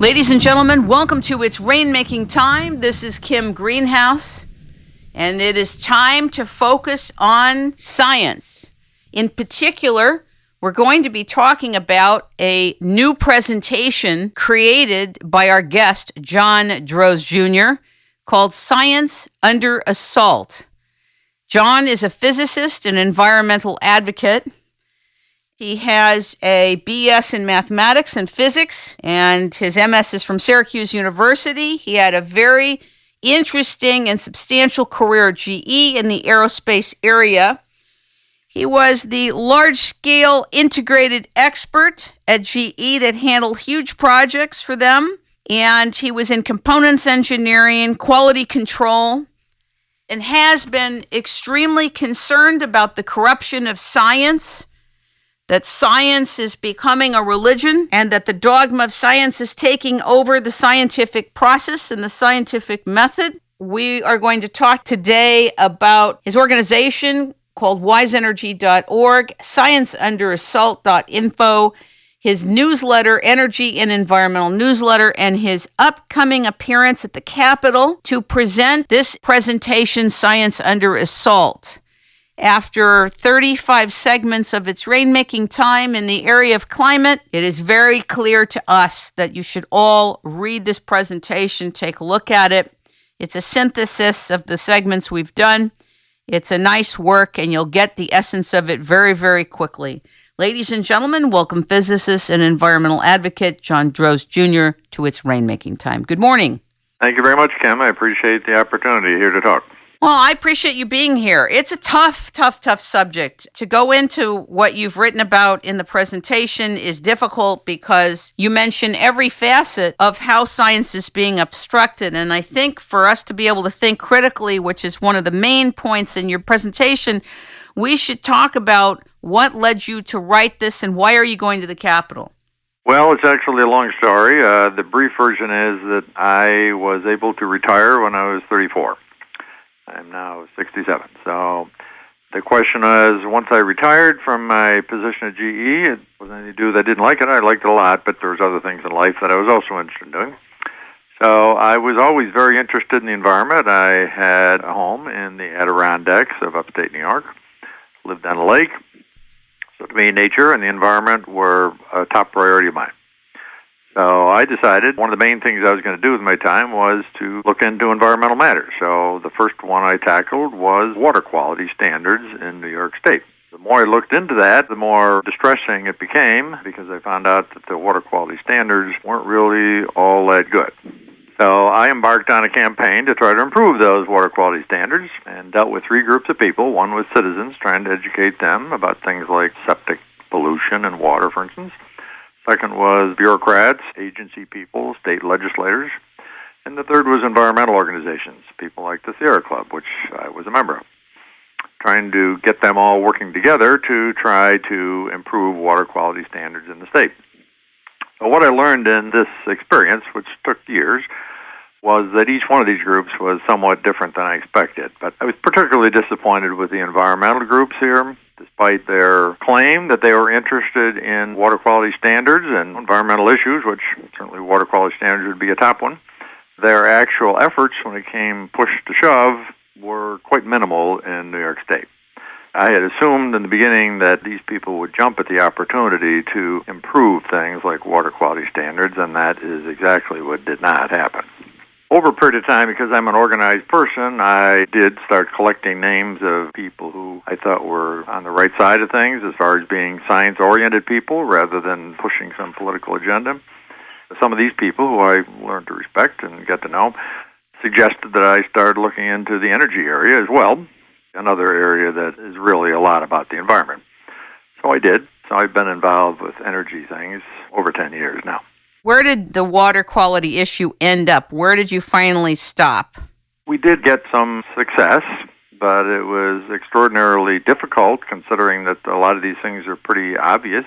Ladies and gentlemen, welcome to It's Rainmaking Time. This is Kim Greenhouse, and it is time to focus on science. In particular, we're going to be talking about a new presentation created by our guest, John Droz Jr., called Science Under Assault. John is a physicist and environmental advocate. He has a BS in mathematics and physics, and his MS is from Syracuse University. He had a very interesting and substantial career at GE in the aerospace area. He was the large-scale integrated expert at GE that handled huge projects for them, and he was in components engineering, quality control, and has been extremely concerned about the corruption of science, that science is becoming a religion, and that the dogma of science is taking over the scientific process and the scientific method. We are going to talk today about his organization called wiseenergy.org, scienceunderassault.info, his newsletter, Energy and Environmental Newsletter, and his upcoming appearance at the Capitol to present this presentation, Science Under Assault. After 35 segments of its rainmaking time in the area of climate, it is very clear to us that you should all read this presentation, take a look at it. It's a synthesis of the segments we've done. It's a nice work, and you'll get the essence of it very, very quickly. Ladies and gentlemen, welcome physicist and environmental advocate John Droz Jr. to its rainmaking time. Good morning. Thank you very much, Kim. I appreciate the opportunity here to talk. Well, I appreciate you being here. It's a tough subject. To go into what you've written about in the presentation is difficult because you mention every facet of how science is being obstructed. And I think for us to be able to think critically, which is one of the main points in your presentation, we should talk about what led you to write this and why are you going to the Capitol? Well, it's actually a long story. The brief version is that I was able to retire when I was 34. I'm now 67. So the question is, once I retired from my position at GE, it wasn't anything to do with I didn't like it. I liked it a lot, but there was other things in life that I was also interested in doing. So I was always very interested in the environment. I had a home in the Adirondacks of upstate New York, lived on a lake. So to me, nature and the environment were a top priority of mine. So I decided one of the main things I was going to do with my time was to look into environmental matters. So the first one I tackled was water quality standards in New York State. The more I looked into that, the more distressing it became because I found out that the water quality standards weren't really all that good. So I embarked on a campaign to try to improve those water quality standards and dealt with three groups of people. One was citizens, trying to educate them about things like septic pollution and water, for instance. Second was bureaucrats, agency people, state legislators. And the third was environmental organizations, people like the Sierra Club, which I was a member of, trying to get them all working together to try to improve water quality standards in the state. So what I learned in this experience, which took years, was that each one of these groups was somewhat different than I expected. But I was particularly disappointed with the environmental groups here. Despite their claim that they were interested in water quality standards and environmental issues, which certainly water quality standards would be a top one, their actual efforts when it came push to shove were quite minimal in New York State. I had assumed in the beginning that these people would jump at the opportunity to improve things like water quality standards, and that is exactly what did not happen. Over a period of time, because I'm an organized person, I did start collecting names of people who I thought were on the right side of things as far as being science-oriented people rather than pushing some political agenda. Some of these people, who I learned to respect and get to know, suggested that I start looking into the energy area as well, another area that is really a lot about the environment. So I did. So I've been involved with energy things over 10 years now. Where did the water quality issue end up? Where did you finally stop? We did get some success, but it was extraordinarily difficult considering that a lot of these things are pretty obvious.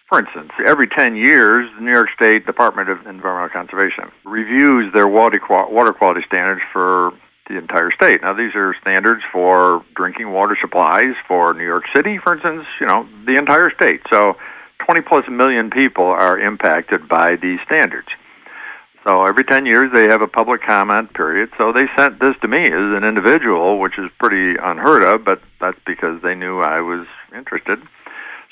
For instance, every 10 years, the New York State Department of Environmental Conservation reviews their water quality standards for the entire state. Now, these are standards for drinking water supplies for New York City, for instance, the entire state. So 20-plus million people are impacted by these standards. So every 10 years they have a public comment period. So they sent this to me as an individual, which is pretty unheard of, but that's because they knew I was interested.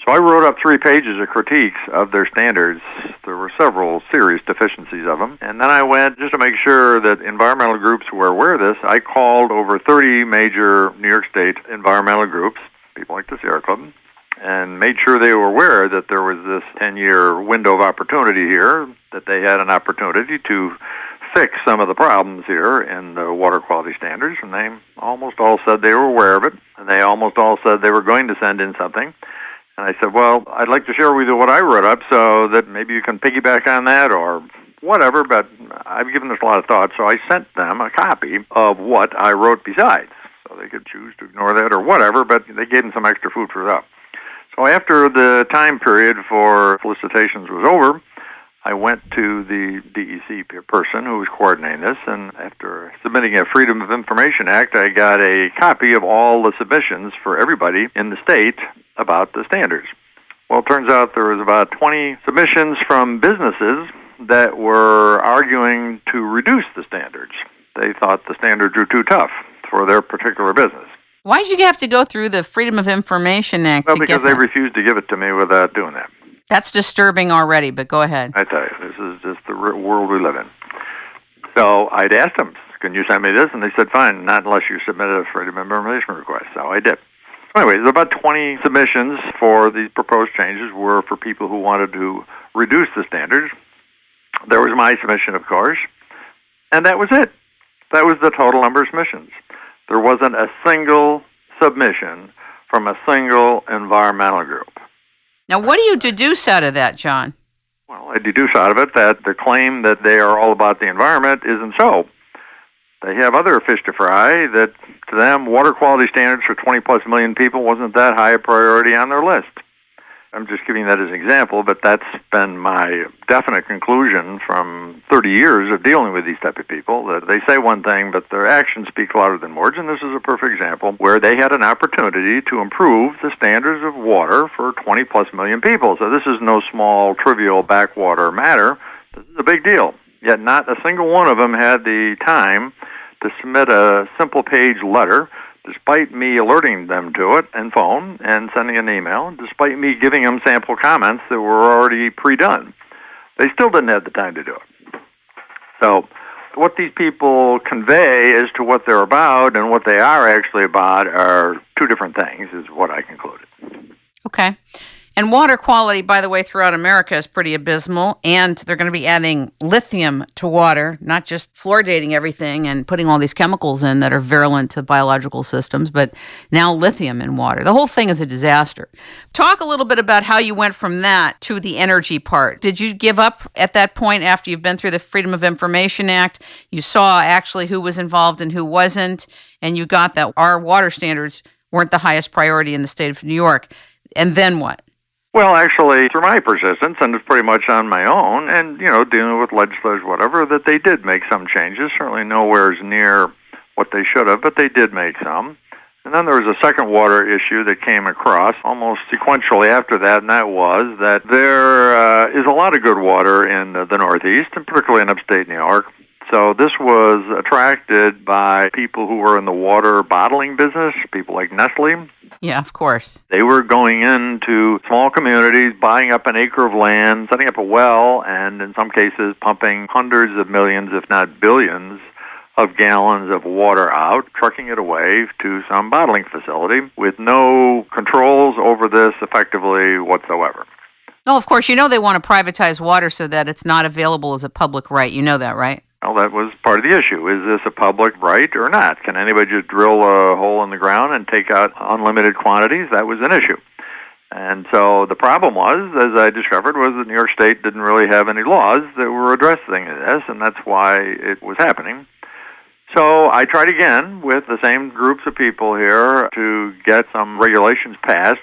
So I wrote up 3 pages of critiques of their standards. There were several serious deficiencies of them. And then I went, just to make sure that environmental groups were aware of this, I called over 30 major New York State environmental groups, people like the Sierra Club, and made sure they were aware that there was this 10-year window of opportunity here, that they had an opportunity to fix some of the problems here in the water quality standards, and they almost all said they were aware of it, and they almost all said they were going to send in something. And I said, well, I'd like to share with you what I wrote up so that maybe you can piggyback on that or whatever, but I've given this a lot of thought, so I sent them a copy of what I wrote besides. So they could choose to ignore that or whatever, but they gave them some extra food for thought. So after the time period for felicitations was over, I went to the DEC person who was coordinating this, and after submitting a Freedom of Information Act, I got a copy of all the submissions for everybody in the state about the standards. Well, it turns out there was about 20 submissions from businesses that were arguing to reduce the standards. They thought the standards were too tough for their particular business. Why did you have to go through the Freedom of Information Act to get that? Well, because they refused to give it to me without doing that. That's disturbing already, but go ahead. I tell you, this is just the world we live in. So I'd asked them, can you send me this? And they said, fine, not unless you submitted a Freedom of Information request. So I did. Anyway, there's about 20 submissions for these proposed changes were for people who wanted to reduce the standards. There was my submission, of course, and that was it. That was the total number of submissions. There wasn't a single submission from a single environmental group. Now, what do you deduce out of that, John? Well, I deduce out of it that the claim that they are all about the environment isn't so. They have other fish to fry, that to them, water quality standards for 20-plus million people wasn't that high a priority on their list. I'm just giving that as an example, but that's been my definite conclusion from 30 years of dealing with these type of people, that they say one thing, but their actions speak louder than words, and this is a perfect example where they had an opportunity to improve the standards of water for 20-plus million people. So this is no small, trivial backwater matter. This is a big deal. Yet not a single one of them had the time to submit a simple page letter, despite me alerting them to it and phone and sending an email, despite me giving them sample comments that were already pre-done. They still didn't have the time to do it. So what these people convey as to what they're about and what they are actually about are two different things, is what I concluded. Okay. And water quality, by the way, throughout America is pretty abysmal, and they're going to be adding lithium to water, not just fluoridating everything and putting all these chemicals in that are virulent to biological systems, but now lithium in water. The whole thing is a disaster. Talk a little bit about how you went from that to the energy part. Did you give up at that point after you've been through the Freedom of Information Act? You saw actually who was involved and who wasn't, and you got that our water standards weren't the highest priority in the state of New York. And then what? Well, actually, through my persistence, and it's pretty much on my own, and, dealing with legislators, whatever, that they did make some changes, certainly nowhere near what they should have, but they did make some. And then there was a second water issue that came across almost sequentially after that, and that was that there is a lot of good water in the Northeast, and particularly in upstate New York. So this was attracted by people who were in the water bottling business, people like Nestle. Yeah, of course. They were going into small communities, buying up an acre of land, setting up a well, and in some cases pumping hundreds of millions, if not billions, of gallons of water out, trucking it away to some bottling facility with no controls over this effectively whatsoever. Oh, of course. They want to privatize water so that it's not available as a public right. You know that, right? Well, that was part of the issue. Is this a public right or not? Can anybody just drill a hole in the ground and take out unlimited quantities? That was an issue. And so the problem was, as I discovered, was that New York State didn't really have any laws that were addressing this, and that's why it was happening. So I tried again with the same groups of people here to get some regulations passed.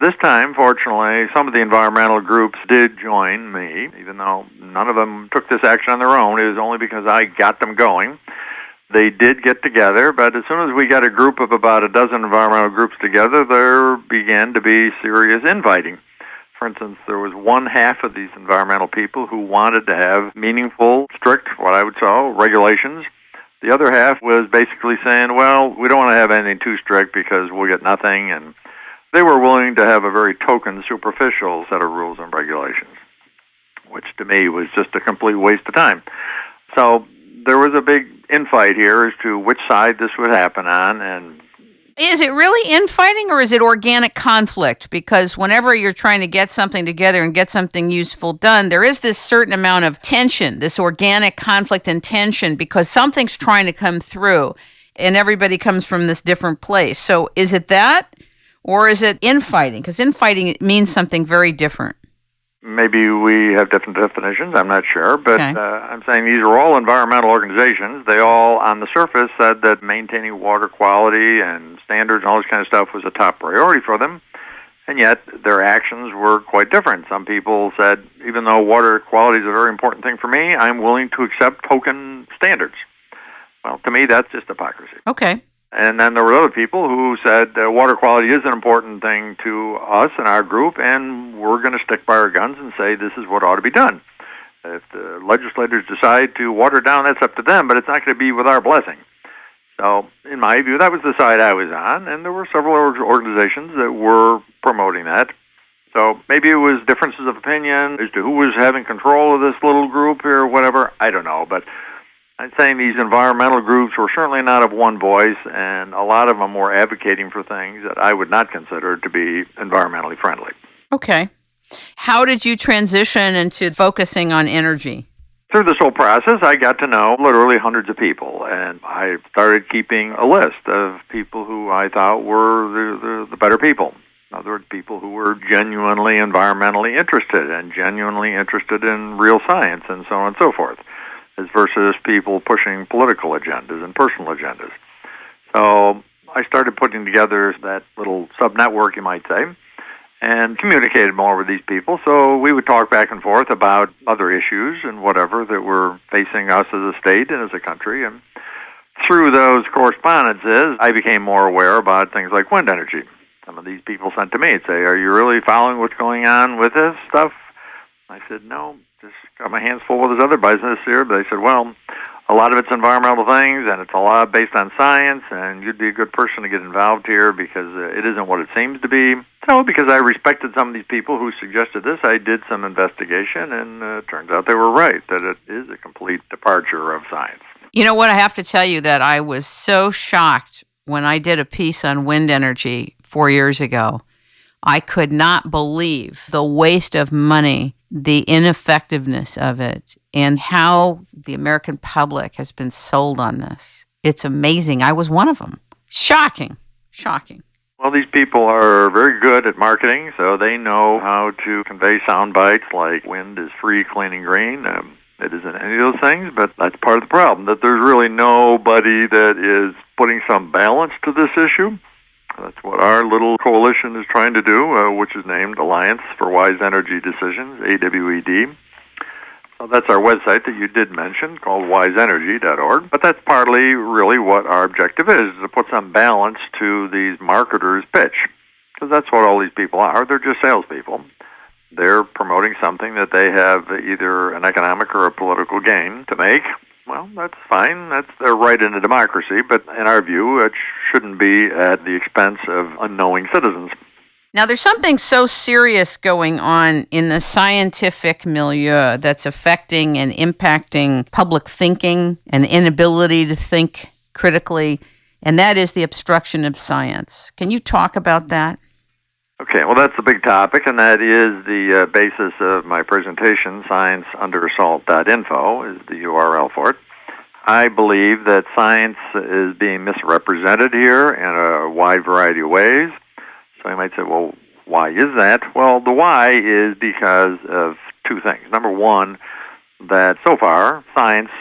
This time, fortunately, some of the environmental groups did join me, even though none of them took this action on their own. It was only because I got them going. They did get together, but as soon as we got a group of about a dozen environmental groups together, there began to be serious infighting. For instance, there was one half of these environmental people who wanted to have meaningful, strict, what I would call, regulations. The other half was basically saying, well, we don't want to have anything too strict because we'll get nothing, and they were willing to have a very token, superficial set of rules and regulations, which to me was just a complete waste of time. So there was a big infight here as to which side this would happen on, and is it really infighting or is it organic conflict? Because whenever you're trying to get something together and get something useful done, there is this certain amount of tension, this organic conflict and tension, because something's trying to come through and everybody comes from this different place. So is it that or is it infighting? Because infighting means something very different. Maybe we have different definitions, I'm not sure, but Okay. I'm saying these are all environmental organizations. They all, on the surface, said that maintaining water quality and standards and all this kind of stuff was a top priority for them, and yet their actions were quite different. Some people said, even though water quality is a very important thing for me, I'm willing to accept token standards. Well, to me, that's just hypocrisy. Okay. And then there were other people who said water quality is an important thing to us and our group, and we're going to stick by our guns and say this is what ought to be done. If the legislators decide to water it down, that's up to them, but it's not going to be with our blessing. So, in my view, that was the side I was on, and there were several organizations that were promoting that. So maybe it was differences of opinion as to who was having control of this little group or whatever. I don't know, but I'm saying these environmental groups were certainly not of one voice, and a lot of them were advocating for things that I would not consider to be environmentally friendly. Okay. How did you transition into focusing on energy? Through this whole process, I got to know literally hundreds of people, and I started keeping a list of people who I thought were the better people. In other words, people who were genuinely environmentally interested and genuinely interested in real science and so on and so forth, as versus people pushing political agendas and personal agendas. So I started putting together that little sub-network, you might say, and communicated more with these people. So we would talk back and forth about other issues and whatever that were facing us as a state and as a country. And through those correspondences, I became more aware about things like wind energy. Some of these people sent to me and say, are you really following what's going on with this stuff? I said, no, just got my hands full with this other business here. But they said, well, a lot of it's environmental things, and it's a lot based on science, and you'd be a good person to get involved here because it isn't what it seems to be. So because I respected some of these people who suggested this, I did some investigation, and it turns out they were right, that it is a complete departure of science. You know what? I have to tell you that I was so shocked when I did a piece on wind energy 4 years ago. I could not believe the waste of money, the ineffectiveness of it, and how the American public has been sold on this. It's amazing. I was one of them. Shocking. Well, these people are very good at marketing, so they know how to convey sound bites like wind is free, clean, and green. It isn't any of those things, but that's part of the problem, that there's really nobody that is putting some balance to this issue. That's what our little coalition is trying to do, which is named Alliance for Wise Energy Decisions, AWED. So that's our website that you did mention, called wiseenergy.org. But that's partly really what our objective is to put some balance to these marketers' pitch. Because that's what all these people are. They're just salespeople. They're promoting something that they have either an economic or a political gain to make. Well, that's fine. That's their right in a democracy, but in our view, it shouldn't be at the expense of unknowing citizens. Now, there's something so serious going on in the scientific milieu that's affecting and impacting public thinking and inability to think critically, and that is the obstruction of science. Can you talk about that? Okay, well, that's the big topic, and that is the basis of my presentation. ScienceUnderAssault.info is the URL for it. I believe that science is being misrepresented here in a wide variety of ways. So you might say, well, why is that? Well, the why is because of two things. Number one, that so far, science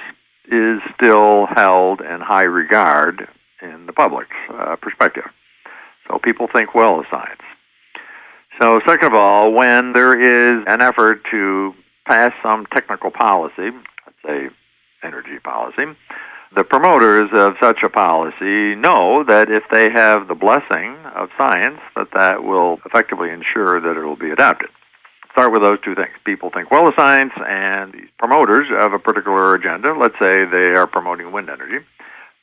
is still held in high regard in the public's perspective. So people think well of science. So second of all, when there is an effort to pass some technical policy, let's say energy policy, the promoters of such a policy know that if they have the blessing of science, that will effectively ensure that it will be adopted. start with those two things. People think well of science, and these promoters of a particular agenda, let's say they are promoting wind energy,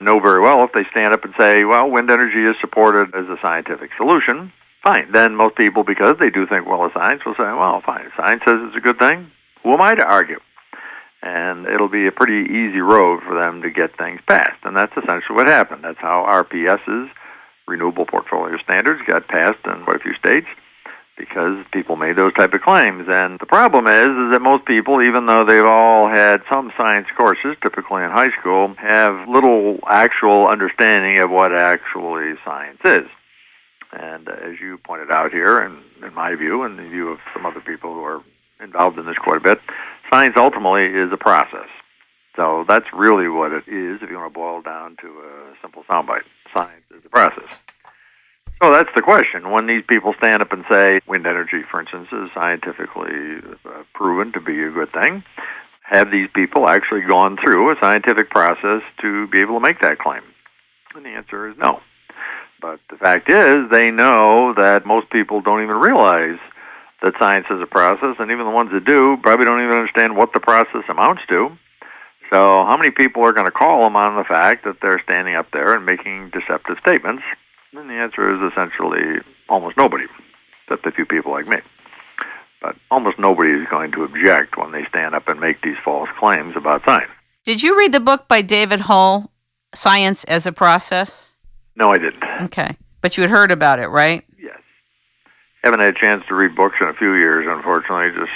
know very well if they stand up and say, well, wind energy is supported as a scientific solution, fine. Then most people, because they do think well of science, will say, well, fine, if science says it's a good thing, who am I to argue? And it'll be a pretty easy road for them to get things passed. And that's essentially what happened. That's how RPS's Renewable Portfolio Standards got passed in quite a few states, because people made those type of claims. And the problem is that most people, even though they've all had some science courses, typically in high school, have little actual understanding of what actually science is. And as you pointed out here, and in my view, and the view of some other people who are involved in this quite a bit, science ultimately is a process. So that's really what it is, if you want to boil it down to a simple soundbite. Science is a process. So that's the question. When these people stand up and say wind energy, for instance, is scientifically proven to be a good thing, have these people actually gone through a scientific process to be able to make that claim? And the answer is no. But the fact is, they know that most people don't even realize that science is a process, and even the ones that do probably don't even understand what the process amounts to. So how many people are going to call them on the fact that they're standing up there and making deceptive statements? And the answer is essentially almost nobody, except a few people like me. But almost nobody is going to object when they stand up and make these false claims about science. Did you read the book by David Hull, Science as a Process? No, I didn't. Okay. But you had heard about it, right? Yes. Haven't had a chance to read books in a few years, unfortunately. Just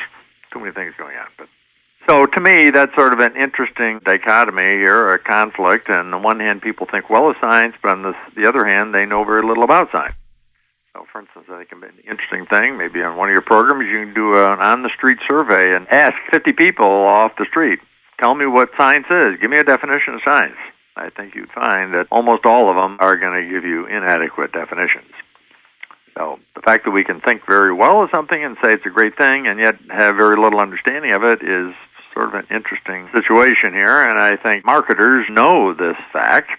too many things going on. But so to me, that's sort of an interesting dichotomy here, a conflict. And on the one hand, people think well of science, but on the other hand, they know very little about science. So, for instance, I think an interesting thing, maybe on one of your programs, you can do an on-the-street survey and ask 50 people off the street, tell me what science is. Give me a definition of science. I think you'd find that almost all of them are going to give you inadequate definitions. So the fact that we can think very well of something and say it's a great thing and yet have very little understanding of it is sort of an interesting situation here, and I think marketers know this fact,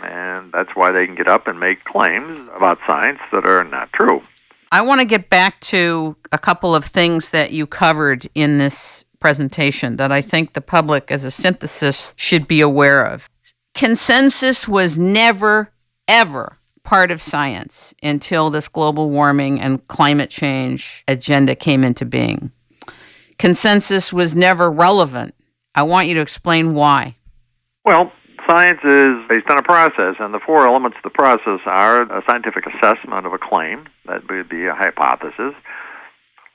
and that's why they can get up and make claims about science that are not true. I want to get back to a couple of things that you covered in this presentation that I think the public, as a synthesis, should be aware of. Consensus was never, ever part of science until this global warming and climate change agenda came into being. Consensus was never relevant. I want you to explain why. Well, science is based on a process, and the four elements of the process are a scientific assessment of a claim. That would be a hypothesis.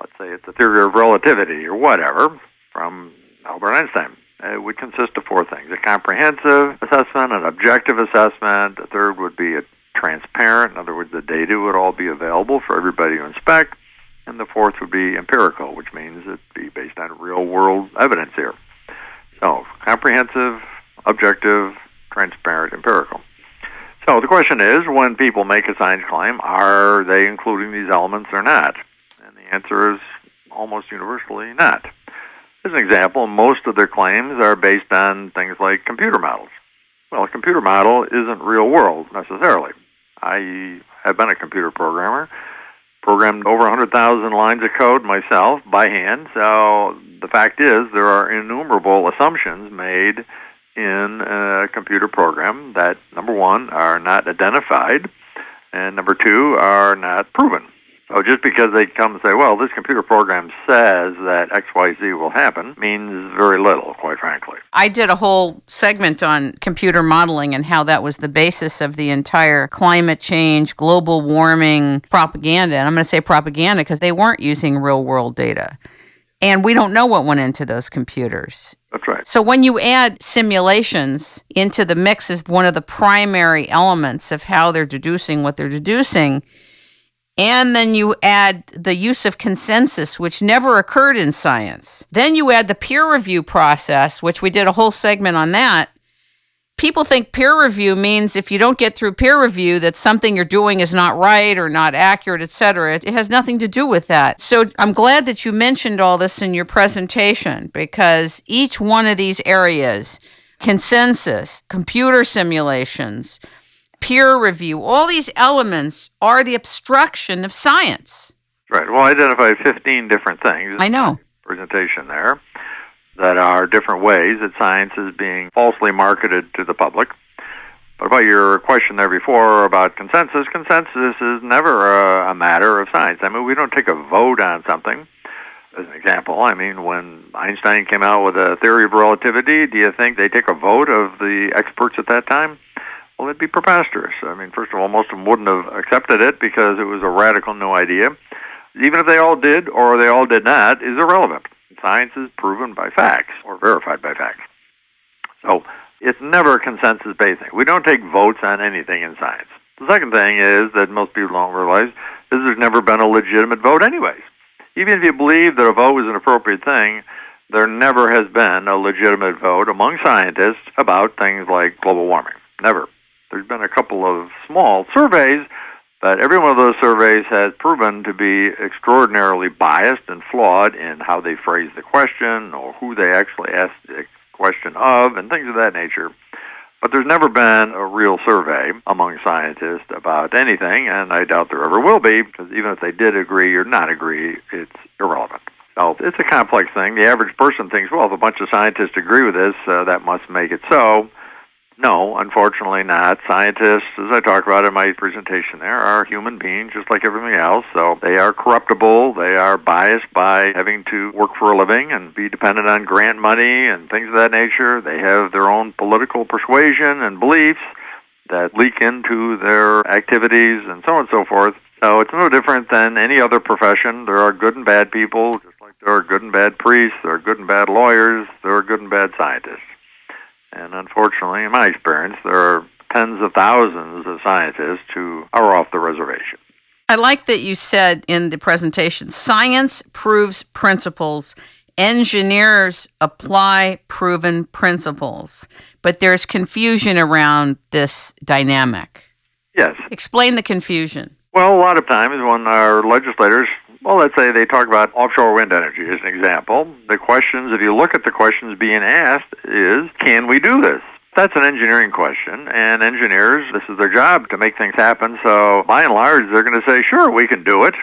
Let's say it's a theory of relativity or whatever from Albert Einstein. It would consist of four things: a comprehensive assessment, an objective assessment. A third would be a transparent. In other words, the data would all be available for everybody to inspect. And the fourth would be empirical, which means it'd be based on real-world evidence here. So, comprehensive, objective, transparent, empirical. So the question is, when people make a science claim, are they including these elements or not? And the answer is almost universally not. As an example, most of their claims are based on things like computer models. Well, a computer model isn't real world necessarily. I have been a computer programmer, programmed over 100,000 lines of code myself by hand. So the fact is there are innumerable assumptions made in a computer program that, number one, are not identified, and number two, are not proven. So just because they come and say, well, this computer program says that XYZ will happen, means very little, quite frankly. I did a whole segment on computer modeling and how that was the basis of the entire climate change, global warming propaganda. And I'm going to say propaganda because they weren't using real-world data. And we don't know what went into those computers. That's right. So when you add simulations into the mix as one of the primary elements of how they're deducing what they're deducing, and then you add the use of consensus, which never occurred in science. Then you add the peer review process, which we did a whole segment on that. People think peer review means if you don't get through peer review that something you're doing is not right or not accurate, et cetera. It has nothing to do with that. So I'm glad that you mentioned all this in your presentation, because each one of these areas, consensus, computer simulations, peer review, all these elements are the obstruction of science. Right. Well, I identified 15 different things I in know. my presentation there that are different ways that science is being falsely marketed to the public. But about your question there before about consensus is never a matter of science. I mean, we don't take a vote on something. As an example, I mean, when Einstein came out with a theory of relativity, do you think they take a vote of the experts at that time? Well, it'd be preposterous. I mean, first of all, most of them wouldn't have accepted it because it was a radical new idea. Even if they all did or they all did not, is irrelevant. Science is proven by facts or verified by facts. So it's never a consensus-based thing. We don't take votes on anything in science. The second thing is that most people don't realize is there's never been a legitimate vote anyways. Even if you believe that a vote is an appropriate thing, there never has been a legitimate vote among scientists about things like global warming. Never. There's been a couple of small surveys, but every one of those surveys has proven to be extraordinarily biased and flawed in how they phrase the question or who they actually ask the question of and things of that nature. But there's never been a real survey among scientists about anything, and I doubt there ever will be, because even if they did agree or not agree, it's irrelevant. So it's a complex thing. The average person thinks, well, if a bunch of scientists agree with this, that must make it so. No, unfortunately not. Scientists, as I talk about in my presentation there, are human beings just like everything else. So they are corruptible. They are biased by having to work for a living and be dependent on grant money and things of that nature. They have their own political persuasion and beliefs that leak into their activities and so on and so forth. So it's no different than any other profession. There are good and bad people, just like there are good and bad priests, there are good and bad lawyers, there are good and bad scientists. And unfortunately, in my experience, there are tens of thousands of scientists who are off the reservation. I like that you said in the presentation, science proves principles, engineers apply proven principles. But there's confusion around this dynamic. Yes. Explain the confusion. Well, a lot of times when our legislators, well, let's say they talk about offshore wind energy as an example, the questions, if you look at the questions being asked, is, can we do this? That's an engineering question, and engineers, this is their job to make things happen, so by and large, they're going to say, sure, we can do it.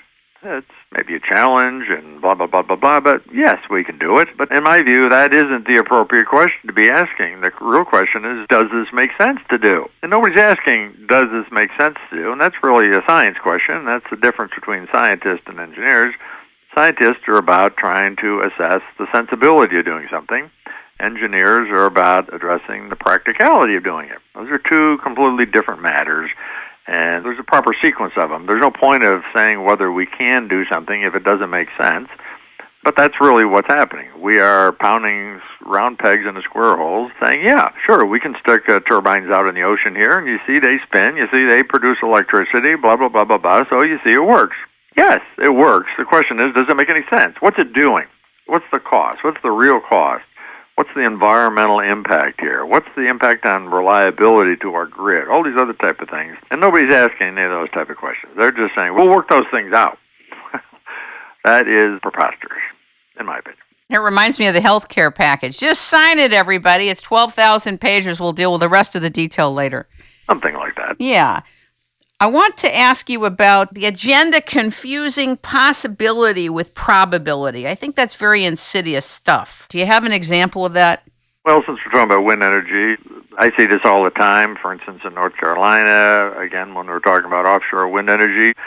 It's maybe a challenge and blah, blah, blah, blah, blah, but yes, we can do it. But in my view, that isn't the appropriate question to be asking. The real question is, does this make sense to do? And nobody's asking, does this make sense to do? And that's really a science question. That's the difference between scientists and engineers. Scientists are about trying to assess the sensibility of doing something. Engineers are about addressing the practicality of doing it. Those are two completely different matters. And there's a proper sequence of them. There's no point of saying whether we can do something if it doesn't make sense. But that's really what's happening. We are pounding round pegs into square holes, saying, yeah, sure, we can stick turbines out in the ocean here, and you see they spin, you see they produce electricity, blah, blah, blah, blah, blah, so you see it works. Yes, it works. The question is, does it make any sense? What's it doing? What's the cost? What's the real cost? What's the environmental impact here? What's the impact on reliability to our grid? All these other type of things. And nobody's asking any of those type of questions. They're just saying, we'll work those things out. That is preposterous, in my opinion. It reminds me of the healthcare package. Just sign it, everybody. It's 12,000 pages. We'll deal with the rest of the detail later. Something like that. Yeah. I want to ask you about the agenda confusing possibility with probability. I think that's very insidious stuff. Do you have an example of that? Well, since we're talking about wind energy, I see this all the time. For instance, in North Carolina, again, when we're talking about offshore wind energy,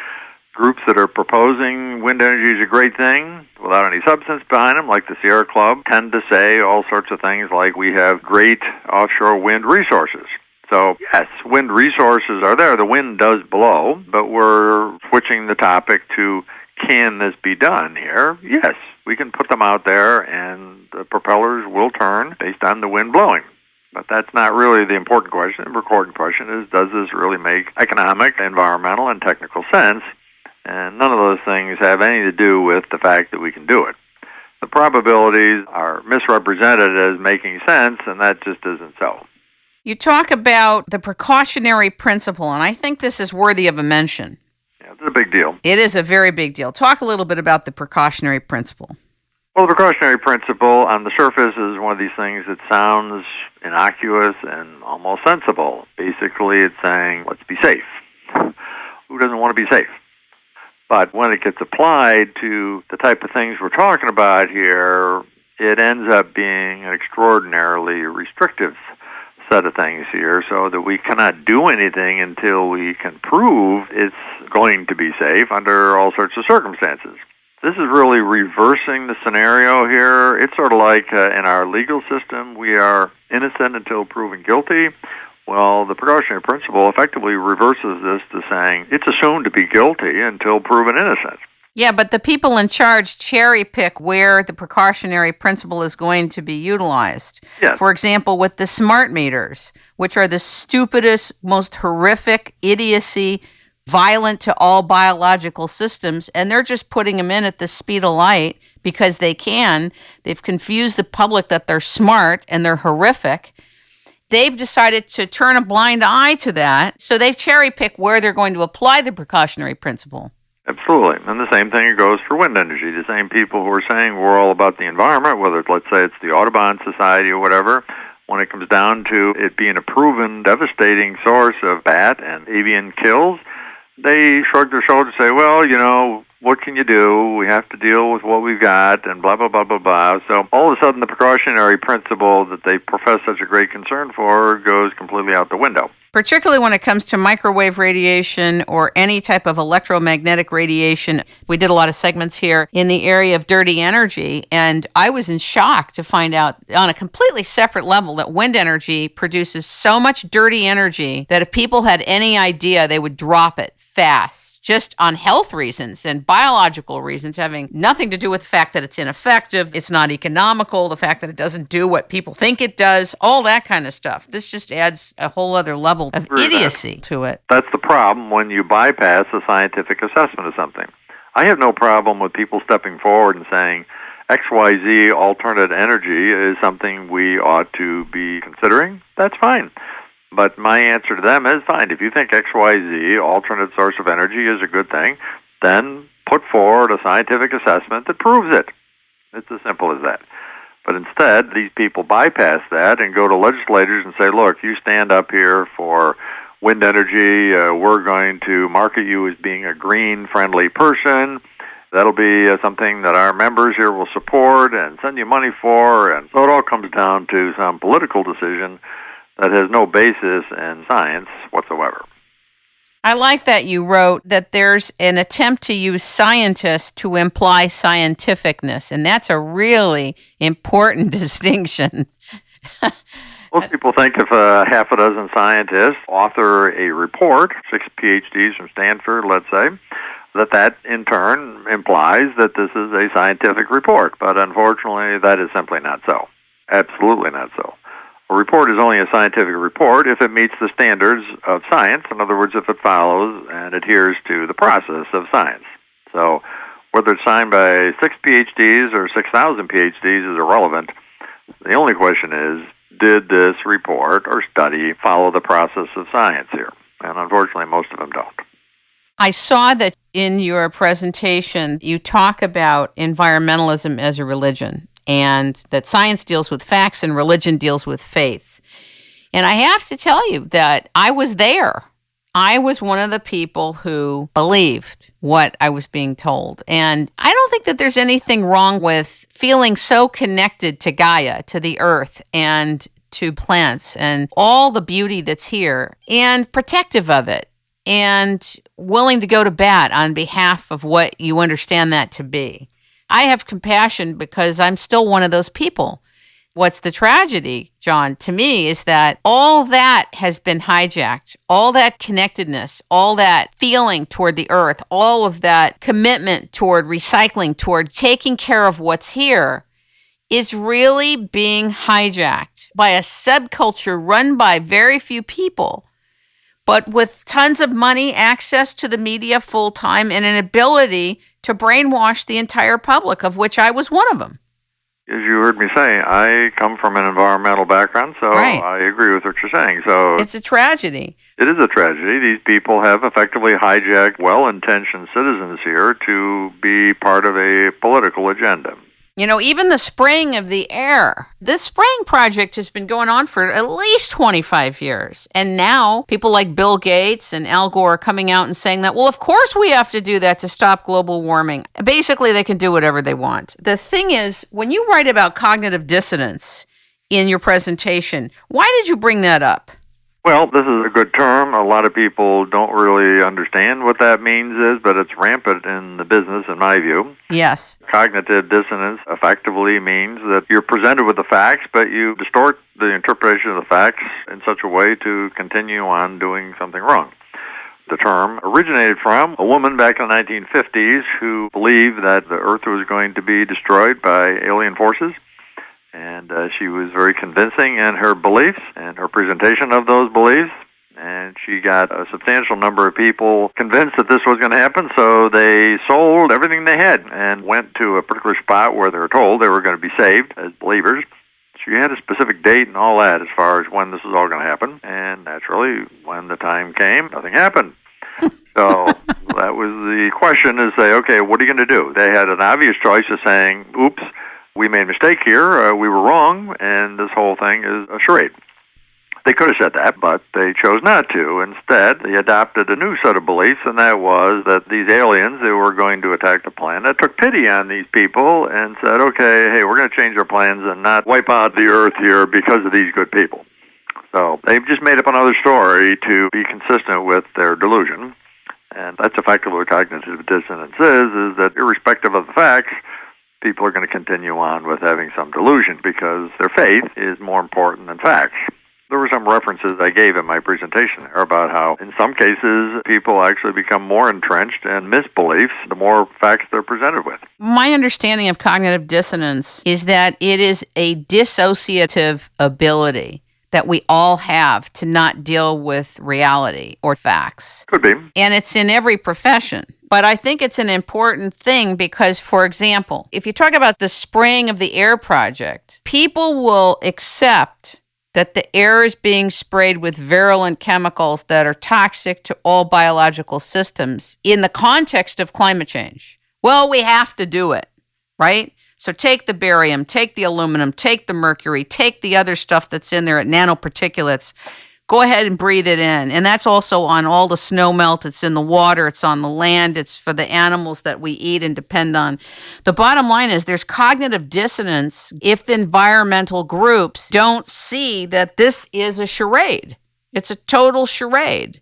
groups that are proposing wind energy is a great thing without any substance behind them, like the Sierra Club, tend to say all sorts of things like we have great offshore wind resources. So, yes, wind resources are there. The wind does blow, but we're switching the topic to, can this be done here? Yes, we can put them out there, and the propellers will turn based on the wind blowing. But that's not really the important question. The important question is, does this really make economic, environmental, and technical sense? And none of those things have anything to do with the fact that we can do it. The probabilities are misrepresented as making sense, and that just isn't so. You talk about the precautionary principle, and I think this is worthy of a mention. Yeah, it's a big deal. It is a very big deal. Talk a little bit about the precautionary principle. Well, the precautionary principle on the surface is one of these things that sounds innocuous and almost sensible. Basically, it's saying, let's be safe. Who doesn't want to be safe? But when it gets applied to the type of things we're talking about here, it ends up being an extraordinarily restrictive set of things here, so that we cannot do anything until we can prove it's going to be safe under all sorts of circumstances. This is really reversing the scenario here. It's sort of like in our legal system, we are innocent until proven guilty. Well, the precautionary principle effectively reverses this to saying it's assumed to be guilty until proven innocent. Yeah, but the people in charge cherry pick where the precautionary principle is going to be utilized. Yes. For example, with the smart meters, which are the stupidest, most horrific idiocy, violent to all biological systems, and they're just putting them in at the speed of light because they can. They've confused the public that they're smart and they're horrific. They've decided to turn a blind eye to that, so they've cherry picked where they're going to apply the precautionary principle. Absolutely. And the same thing goes for wind energy. The same people who are saying we're all about the environment, whether let's say it's the Audubon Society or whatever, when it comes down to it being a proven devastating source of bat and avian kills, they shrug their shoulders and say, well, what can you do? We have to deal with what we've got and blah, blah, blah, blah, blah. So all of a sudden the precautionary principle that they profess such a great concern for goes completely out the window. Particularly when it comes to microwave radiation or any type of electromagnetic radiation. We did a lot of segments here in the area of dirty energy, and I was in shock to find out on a completely separate level that wind energy produces so much dirty energy that if people had any idea, they would drop it fast, just on health reasons and biological reasons, having nothing to do with the fact that it's ineffective, it's not economical, the fact that it doesn't do what people think it does, all that kind of stuff. This just adds a whole other level of idiocy to it. That's the problem when you bypass a scientific assessment of something. I have no problem with people stepping forward and saying XYZ alternate energy is something we ought to be considering. That's fine. But my answer to them is, fine, if you think XYZ, alternate source of energy, is a good thing, then put forward a scientific assessment that proves it. It's as simple as that. But instead, these people bypass that and go to legislators and say, look, you stand up here for wind energy, we're going to market you as being a green-friendly person. That'll be something that our members here will support and send you money for. And so it all comes down to some political decision that has no basis in science whatsoever. I like that you wrote that there's an attempt to use scientists to imply scientificness, and that's a really important distinction. Most people think if half a dozen scientists author a report, 6 PhDs from Stanford, let's say, that in turn implies that this is a scientific report. But unfortunately, that is simply not so. Absolutely not so. A report is only a scientific report if it meets the standards of science. In other words, if it follows and adheres to the process of science. So whether it's signed by 6 PhDs or 6,000 PhDs is irrelevant. The only question is, did this report or study follow the process of science here? And unfortunately, most of them don't. I saw that in your presentation, you talk about environmentalism as a religion, and that science deals with facts and religion deals with faith. And I have to tell you that I was there. I was one of the people who believed what I was being told. And I don't think that there's anything wrong with feeling so connected to Gaia, to the earth, and to plants, and all the beauty that's here, and protective of it, and willing to go to bat on behalf of what you understand that to be. I have compassion because I'm still one of those people. What's the tragedy, John, to me, is that all that has been hijacked. All that connectedness, all that feeling toward the earth, all of that commitment toward recycling, toward taking care of what's here, is really being hijacked by a subculture run by very few people, but with tons of money, access to the media full-time, and an ability to brainwash the entire public, of which I was one of them. As you heard me say, I come from an environmental background, so right. I agree with what you're saying. So it's a tragedy. It is a tragedy. These people have effectively hijacked well-intentioned citizens here to be part of a political agenda. You know, even the spraying of the air. This spraying project has been going on for at least 25 years. And now people like Bill Gates and Al Gore are coming out and saying that, well, of course we have to do that to stop global warming. Basically, they can do whatever they want. The thing is, when you write about cognitive dissonance in your presentation, why did you bring that up? Well, this is a good term. A lot of people don't really understand what that means but it's rampant in the business, in my view. Yes. Cognitive dissonance effectively means that you're presented with the facts, but you distort the interpretation of the facts in such a way to continue on doing something wrong. The term originated from a woman back in the 1950s who believed that the Earth was going to be destroyed by alien forces. And she was very convincing in her beliefs and her presentation of those beliefs. And she got a substantial number of people convinced that this was going to happen, so they sold everything they had and went to a particular spot where they were told they were going to be saved as believers. She had a specific date and all that as far as when this was all going to happen. And naturally, when the time came, nothing happened. So that was the question, is say, okay, what are you going to do? They had an obvious choice of saying, oops, we made a mistake here, we were wrong, and this whole thing is a charade. They could have said that, but they chose not to. Instead, they adopted a new set of beliefs, and that was that these aliens, they were going to attack the planet, took pity on these people and said, okay, hey, we're going to change our plans and not wipe out the Earth here because of these good people. So they've just made up another story to be consistent with their delusion. And that's effectively what cognitive dissonance is that irrespective of the facts, people are going to continue on with having some delusion because their faith is more important than facts. There were some references I gave in my presentation there about how, in some cases, people actually become more entrenched in misbeliefs the more facts they're presented with. My understanding of cognitive dissonance is that it is a dissociative ability that we all have to not deal with reality or facts. Could be. And it's in every profession. But I think it's an important thing because, for example, if you talk about the spraying of the air project, people will accept that the air is being sprayed with virulent chemicals that are toxic to all biological systems in the context of climate change. Well, we have to do it, right? So take the barium, take the aluminum, take the mercury, take the other stuff that's in there at nanoparticulates. Go ahead and breathe it in. And that's also on all the snow melt. It's in the water. It's on the land. It's for the animals that we eat and depend on. The bottom line is there's cognitive dissonance if the environmental groups don't see that this is a charade. It's a total charade.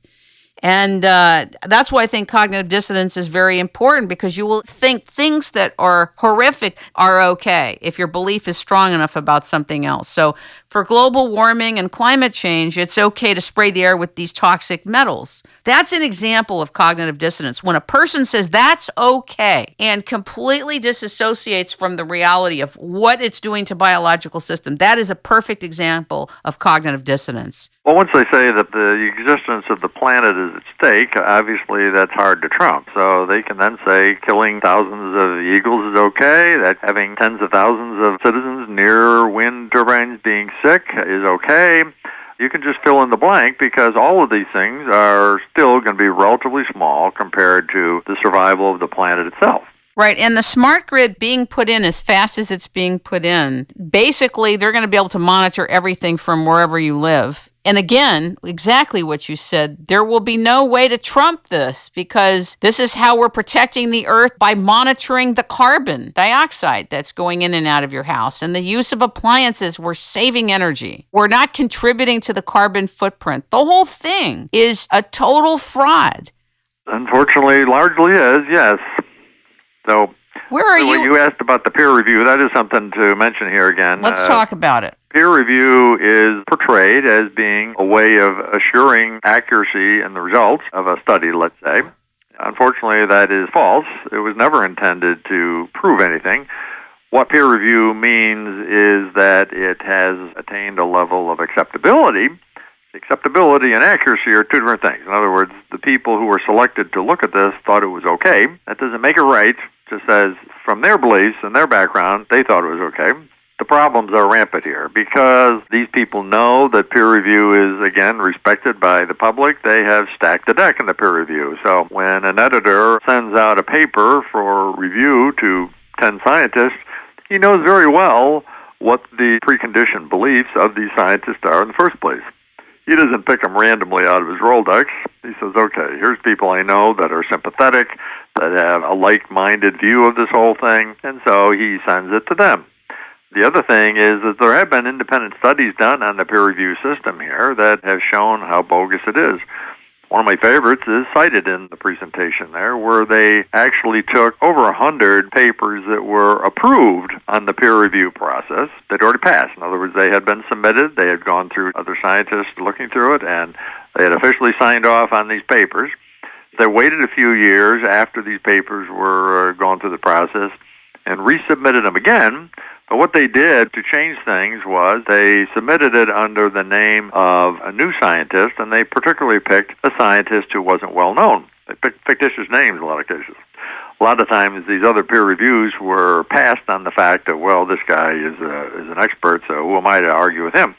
And that's why I think cognitive dissonance is very important, because you will think things that are horrific are okay if your belief is strong enough about something else. So for global warming and climate change, it's okay to spray the air with these toxic metals. That's an example of cognitive dissonance. When a person says that's okay and completely disassociates from the reality of what it's doing to biological system, that is a perfect example of cognitive dissonance. Well, once they say that the existence of the planet is at stake, obviously that's hard to trump. So they can then say killing thousands of eagles is okay, that having tens of thousands of citizens near wind turbines being sick is okay. You can just fill in the blank because all of these things are still going to be relatively small compared to the survival of the planet itself. Right, and the smart grid being put in as fast as it's being put in, basically they're going to be able to monitor everything from wherever you live. And again, exactly what you said, there will be no way to trump this because this is how we're protecting the earth, by monitoring the carbon dioxide that's going in and out of your house. And the use of appliances, we're saving energy. We're not contributing to the carbon footprint. The whole thing is a total fraud. Unfortunately, largely is, yes. So, where are you? You asked about the peer review. That is something to mention here again. Let's talk about it. Peer review is portrayed as being a way of assuring accuracy in the results of a study, let's say. Unfortunately, that is false. It was never intended to prove anything. What peer review means is that it has attained a level of acceptability. Acceptability and accuracy are two different things. In other words, the people who were selected to look at this thought it was okay. That doesn't make it right. Just says from their beliefs and their background, they thought it was okay. The problems are rampant here because these people know that peer review is, again, respected by the public. They have stacked the deck in the peer review. So when an editor sends out a paper for review to 10 scientists, he knows very well what the preconditioned beliefs of these scientists are in the first place. He doesn't pick them randomly out of his Rolodex. He says, okay, here's people I know that are sympathetic, that have a like-minded view of this whole thing, and so he sends it to them. The other thing is that there have been independent studies done on the peer review system here that have shown how bogus it is. One of my favorites is cited in the presentation there, where they actually took over 100 papers that were approved on the peer review process. They'd already passed. In other words, they had been submitted, they had gone through other scientists looking through it, and they had officially signed off on these papers. They waited a few years after these papers were gone through the process and resubmitted them again. But what they did to change things was they submitted it under the name of a new scientist, and they particularly picked a scientist who wasn't well known. They picked fictitious names in a lot of cases. A lot of times these other peer reviews were passed on the fact that, well, this guy is an expert, so who am I to argue with him?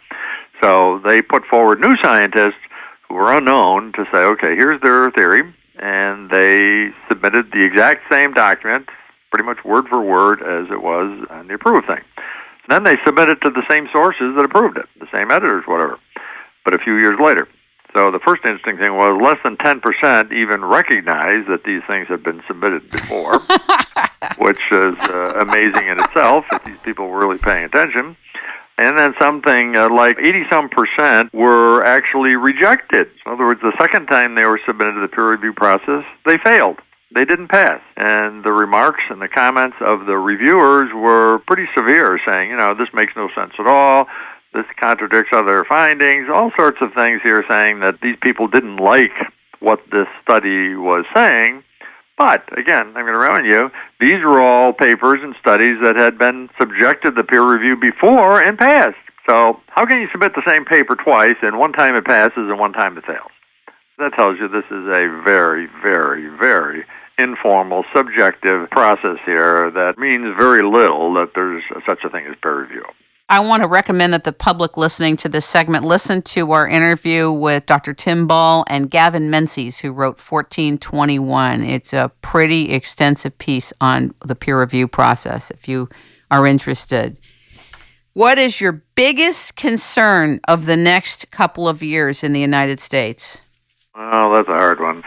So they put forward new scientists who were unknown to say, okay, here's their theory, and they submitted the exact same document, pretty much word for word as it was on the approved thing. And then they submitted it to the same sources that approved it, the same editors, whatever, but a few years later. So the first interesting thing was less than 10% even recognized that these things had been submitted before, which is amazing in itself if these people were really paying attention. And then something like 80-some% were actually rejected. In other words, the second time they were submitted to the peer review process, they failed. They didn't pass. And the remarks and the comments of the reviewers were pretty severe, saying, this makes no sense at all. This contradicts other findings, all sorts of things here saying that these people didn't like what this study was saying. But, again, I'm going to remind you, these were all papers and studies that had been subjected to peer review before and passed. So how can you submit the same paper twice and one time it passes and one time it fails? That tells you this is a very, very, very informal, subjective process here that means very little that there's such a thing as peer review. I want to recommend that the public listening to this segment listen to our interview with Dr. Tim Ball and Gavin Menzies, who wrote 1421. It's a pretty extensive piece on the peer review process, if you are interested. What is your biggest concern of the next couple of years in the United States? Oh, that's a hard one.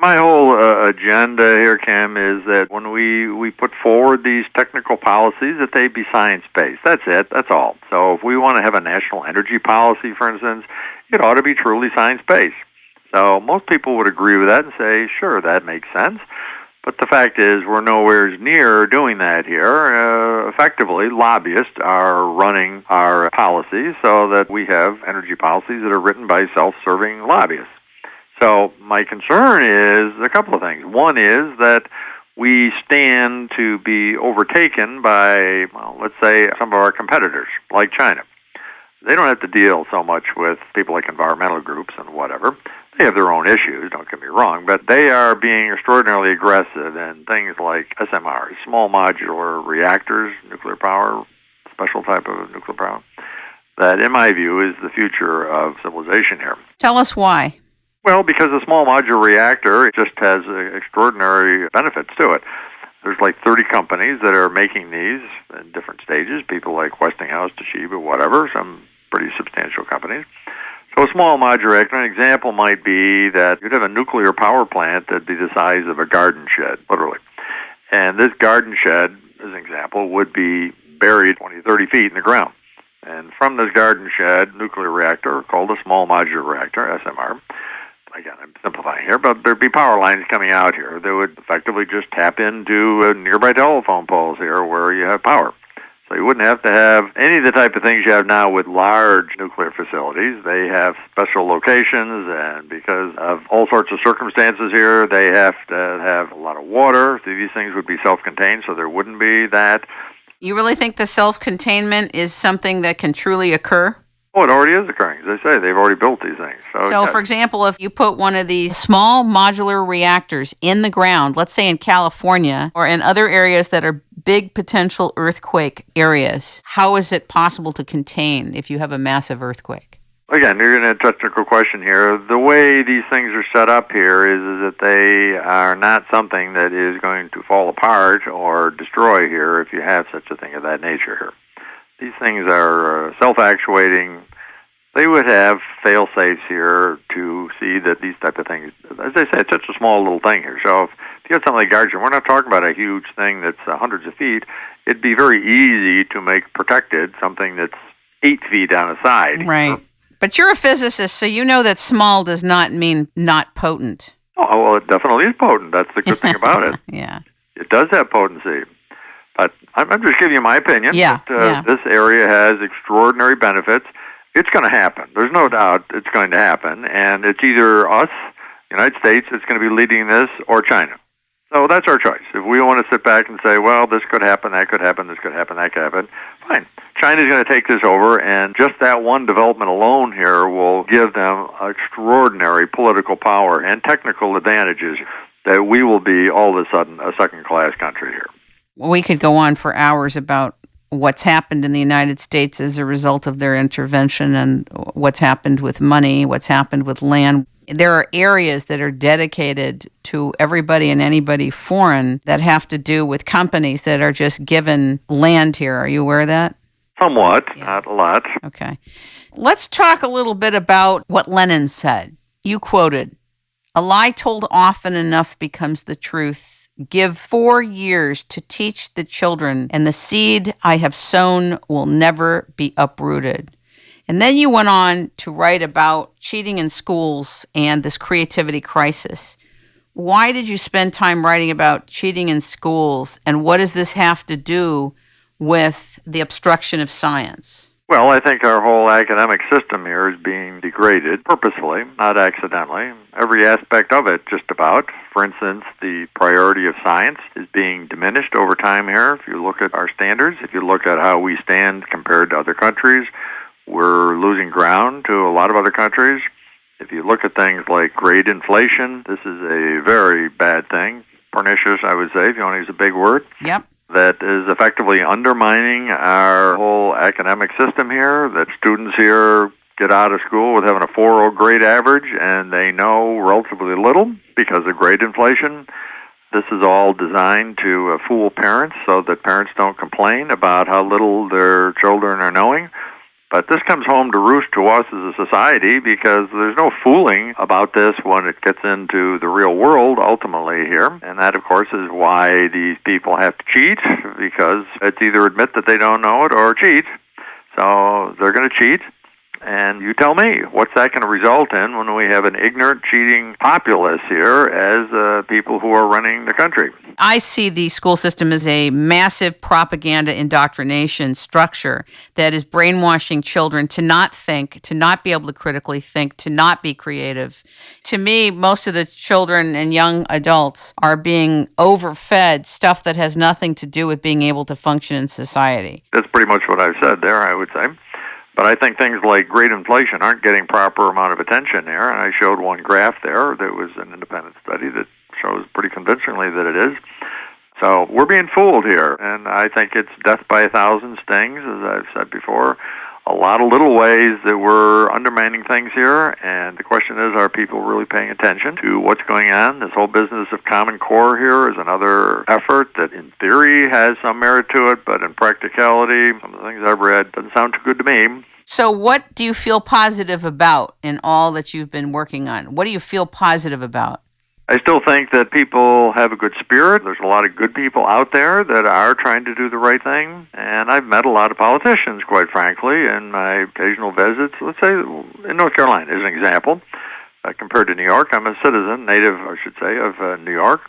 My whole agenda here, Kim, is that when we put forward these technical policies, that they be science-based. That's it. That's all. So if we want to have a national energy policy, for instance, it ought to be truly science-based. So most people would agree with that and say, sure, that makes sense. But the fact is, we're nowhere near doing that here. Effectively, lobbyists are running our policies so that we have energy policies that are written by self-serving lobbyists. So my concern is a couple of things. One is that we stand to be overtaken by, let's say, some of our competitors, like China. They don't have to deal so much with people like environmental groups and whatever. They have their own issues, don't get me wrong, but they are being extraordinarily aggressive in things like SMRs, small modular reactors, nuclear power, special type of nuclear power. That, in my view, is the future of civilization here. Tell us why. Well, because a small modular reactor just has extraordinary benefits to it. There's like 30 companies that are making these in different stages, people like Westinghouse, Toshiba, whatever, some pretty substantial companies. So a small modular reactor, an example might be that you'd have a nuclear power plant that'd be the size of a garden shed, literally. And this garden shed, as an example, would be buried 20, 30 feet in the ground. And from this garden shed nuclear reactor, called a small modular reactor, SMR, again, I'm simplifying here, but there'd be power lines coming out here that would effectively just tap into nearby telephone poles here where you have power. So you wouldn't have to have any of the type of things you have now with large nuclear facilities. They have special locations, and because of all sorts of circumstances here, they have to have a lot of water. So these things would be self-contained, so there wouldn't be that. You really think the self-containment is something that can truly occur? Oh, it already is occurring. As I say, they've already built these things. So, for example, if you put one of these small modular reactors in the ground, let's say in California or in other areas that are big potential earthquake areas, how is it possible to contain if you have a massive earthquake? Again, you're getting a technical question here. The way these things are set up here is that they are not something that is going to fall apart or destroy here if you have such a thing of that nature here. These things are self-actuating. They would have fail-safes here to see that these type of things, as I said, it's such a small little thing here. So if you have something like Guardian, we're not talking about a huge thing that's hundreds of feet. It'd be very easy to make protected something that's 8 feet on a side. Right. But you're a physicist, so you know that small does not mean not potent. Oh, well, it definitely is potent. That's the good thing about it. Yeah. It does have potency. But I'm just giving you my opinion. Yeah, That, This area has extraordinary benefits. It's going to happen. There's no doubt it's going to happen. And it's either us, United States, that's going to be leading this, or China. So that's our choice. If we want to sit back and say, well, this could happen, that could happen, this could happen, that could happen, fine. China's going to take this over, and just that one development alone here will give them extraordinary political power and technical advantages that we will be all of a sudden a second-class country here. We could go on for hours about what's happened in the United States as a result of their intervention and what's happened with money, what's happened with land. There are areas that are dedicated to everybody and anybody foreign that have to do with companies that are just given land here. Are you aware of that? Somewhat, not a lot. Okay. Let's talk a little bit about what Lenin said. You quoted, "A lie told often enough becomes the truth. Give 4 years to teach the children, and the seed I have sown will never be uprooted." And then you went on to write about cheating in schools and this creativity crisis. Why did you spend time writing about cheating in schools, and what does this have to do with the obstruction of science? Well, I think our whole academic system here is being degraded purposefully, not accidentally. Every aspect of it, just about. For instance, the priority of science is being diminished over time here. If you look at our standards, if you look at how we stand compared to other countries, we're losing ground to a lot of other countries. If you look at things like grade inflation, this is a very bad thing. Pernicious, I would say, if you want to use a big word. Yep. That is effectively undermining our whole academic system here, that students here get out of school with having a 4.0 grade average, and they know relatively little because of grade inflation. This is all designed to fool parents so that parents don't complain about how little their children are knowing. But this comes home to roost to us as a society because there's no fooling about this when it gets into the real world ultimately here. And that, of course, is why these people have to cheat, because it's either admit that they don't know it or cheat. So they're going to cheat. And you tell me, what's that going to result in when we have an ignorant, cheating populace here as people who are running the country? I see the school system as a massive propaganda indoctrination structure that is brainwashing children to not think, to not be able to critically think, to not be creative. To me, most of the children and young adults are being overfed stuff that has nothing to do with being able to function in society. That's pretty much what I've said there, I would say. But I think things like grade inflation aren't getting proper amount of attention there. And I showed one graph there that was an independent study that shows pretty convincingly that it is. So we're being fooled here. And I think it's death by 1,000 stings, as I've said before. A lot of little ways that we're undermining things here. And the question is, are people really paying attention to what's going on? This whole business of Common Core here is another effort that in theory has some merit to it, but in practicality, some of the things I've read, doesn't sound too good to me. So what do you feel positive about in all that you've been working on? What do you feel positive about? I still think that people have a good spirit. There's a lot of good people out there that are trying to do the right thing. And I've met a lot of politicians, quite frankly, in my occasional visits. Let's say in North Carolina as an example. Compared to New York, I'm a citizen, native, I should say, of New York.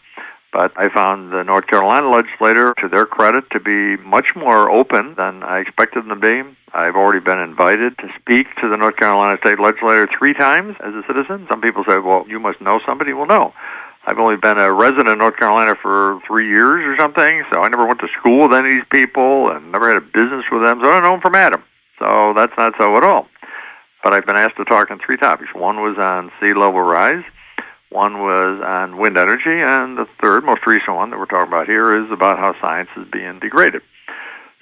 But I found the North Carolina legislator, to their credit, to be much more open than I expected them to be. I've already been invited to speak to the North Carolina state legislator 3 times as a citizen. Some people say, well, you must know somebody. Well, no. I've only been a resident of North Carolina for 3 years or something, so I never went to school with any of these people and never had a business with them, so I don't know them from Adam. So that's not so at all. But I've been asked to talk on 3 topics. One was on sea level rise. One was on wind energy, and the third, most recent one that we're talking about here is about how science is being degraded.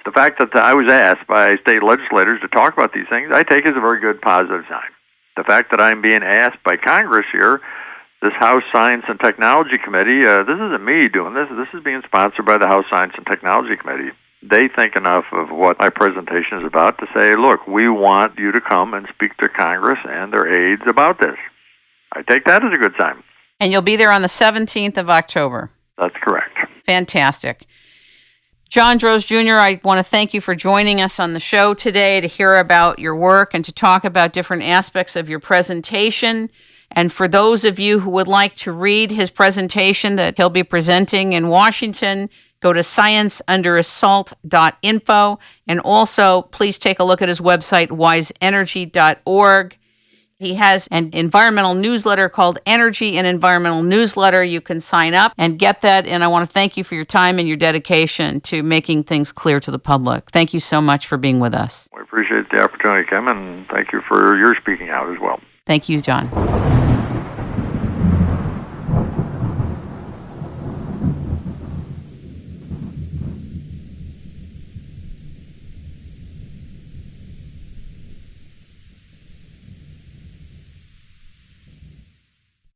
the fact that I was asked by state legislators to talk about these things, I take as a very good positive sign. The fact that I'm being asked by Congress here, this House Science and Technology Committee, this isn't me doing this. This is being sponsored by the House Science and Technology Committee. They think enough of what my presentation is about to say, look, we want you to come and speak to Congress and their aides about this. I take that as a good sign. And you'll be there on the 17th of October. That's correct. Fantastic. John Droz Jr., I want to thank you for joining us on the show today to hear about your work and to talk about different aspects of your presentation. And for those of you who would like to read his presentation that he'll be presenting in Washington, go to scienceunderassault.info. And also, please take a look at his website, wiseenergy.org. He has an environmental newsletter called Energy and Environmental Newsletter. You can sign up and get that. And I want to thank you for your time and your dedication to making things clear to the public. Thank you so much for being with us. We appreciate the opportunity, Kim, and thank you for your speaking out as well. Thank you, John.